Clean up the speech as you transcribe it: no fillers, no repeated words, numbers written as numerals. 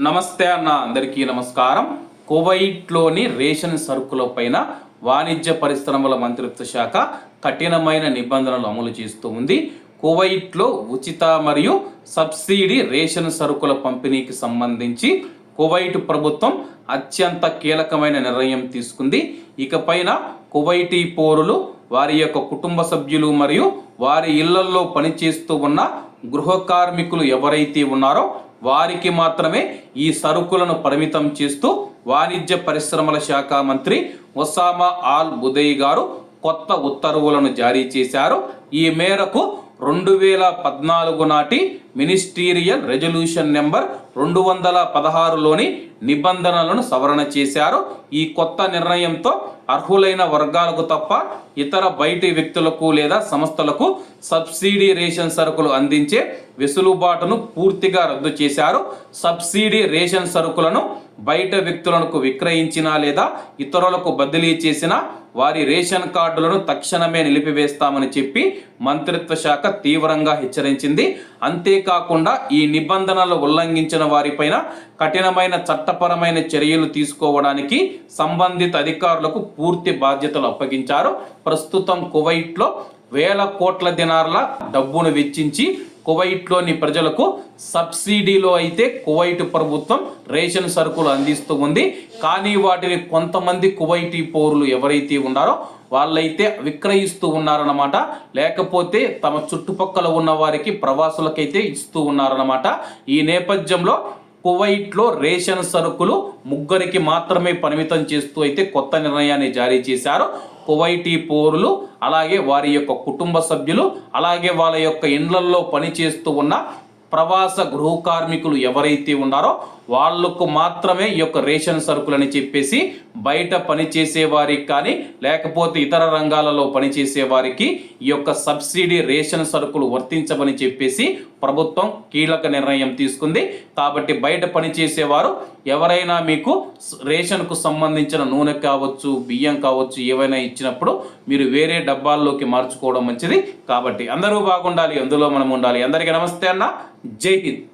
నమస్తే అన్న, అందరికీ నమస్కారం. కువైట్లోని రేషన్ సరుకుల పైన వాణిజ్య పరిశ్రమల మంత్రిత్వ శాఖ కఠినమైన నిబంధనలు అమలు చేస్తూ ఉంది. కువైట్లో ఉచిత మరియు సబ్సిడీ రేషన్ సరుకుల పంపిణీకి సంబంధించి కువైట్ ప్రభుత్వం అత్యంత కీలకమైన నిర్ణయం తీసుకుంది. ఇకపైన కువైటీ పౌరులు, వారి యొక్క కుటుంబ సభ్యులు మరియు వారి ఇళ్లల్లో పనిచేస్తూ ఉన్న గృహ కార్మికులు ఎవరైతే ఉన్నారో వారికి మాత్రమే ఈ సరుకులను పరిమితం చేస్తూ వాణిజ్య పరిశ్రమల శాఖ మంత్రి ఒసామా అల్ బుదై గారు కొత్త ఉత్తర్వులను జారీ చేశారు. ఈ మేరకు 2014 నాటి మినిస్టీరియల్ రెజల్యూషన్ నెంబర్ 216లోని నిబంధనలను సవరణ చేశారు. ఈ కొత్త నిర్ణయంతో అర్హులైన వర్గాలకు తప్ప ఇతర బయటి వ్యక్తులకు లేదా సంస్థలకు సబ్సిడీ రేషన్ సరుకులు అందించే వెసులుబాటును పూర్తిగా రద్దు చేశారు. సబ్సిడీ రేషన్ సరుకులను బయట వ్యక్తులకు విక్రయించినా లేదా ఇతరులకు బదిలీ చేసినా వారి రేషన్ కార్డులను తక్షణమే నిలిపివేస్తామని చెప్పి మంత్రిత్వ శాఖ తీవ్రంగా హెచ్చరించింది. అంతేకాకుండా ఈ నిబంధనలు ఉల్లంఘించిన వారిపైన కఠినమైన చట్టపరమైన చర్యలు తీసుకోవడానికి సంబంధిత అధికారులకు పూర్తి బాధ్యతలు అప్పగించారు. ప్రస్తుతం కువైట్లో వేల కోట్ల దినార్ల డబ్బును వెచ్చించి కువైట్లోని ప్రజలకు సబ్సిడీలో అయితే కువైట్ ప్రభుత్వం రేషన్ సరుకులు అందిస్తూ ఉంది. కానీ వాటిని కొంతమంది కువైటీ పౌరులు ఎవరైతే ఉన్నారో వాళ్ళైతే విక్రయిస్తూ ఉన్నారన్నమాట. లేకపోతే తమ చుట్టుపక్కల ఉన్న వారికి, ప్రవాసులకైతే ఇస్తూ ఉన్నారన్నమాట. ఈ నేపథ్యంలో కువైట్లో రేషన్ సరుకులు ముగ్గురికి మాత్రమే పరిమితం చేస్తూ అయితే కొత్త నిర్ణయాన్ని జారీ చేశారు. కువైటీ పౌరులు, అలాగే వారి యొక్క కుటుంబ సభ్యులు, అలాగే వాళ్ళ యొక్క ఇండ్లల్లో పనిచేస్తూ ఉన్న ప్రవాస గృహ కార్మికులు ఎవరైతే ఉన్నారో వాళ్లకు మాత్రమే ఈ యొక్క రేషన్ సరుకులని చెప్పేసి బయట పనిచేసే వారికి కానీ లేకపోతే ఇతర రంగాలలో పనిచేసే వారికి ఈ యొక్క సబ్సిడీ రేషన్ సరుకులు వర్తించమని చెప్పేసి ప్రభుత్వం కీలక నిర్ణయం తీసుకుంది. కాబట్టి బయట పనిచేసేవారు ఎవరైనా మీకు రేషన్కు సంబంధించిన నూనె కావచ్చు, బియ్యం కావచ్చు, ఏవైనా ఇచ్చినప్పుడు మీరు వేరే డబ్బాల్లోకి మార్చుకోవడం మంచిది. కాబట్టి అందరూ బాగుండాలి, అందులో మనం ఉండాలి. అందరికీ నమస్తే అన్న, జై హింద్.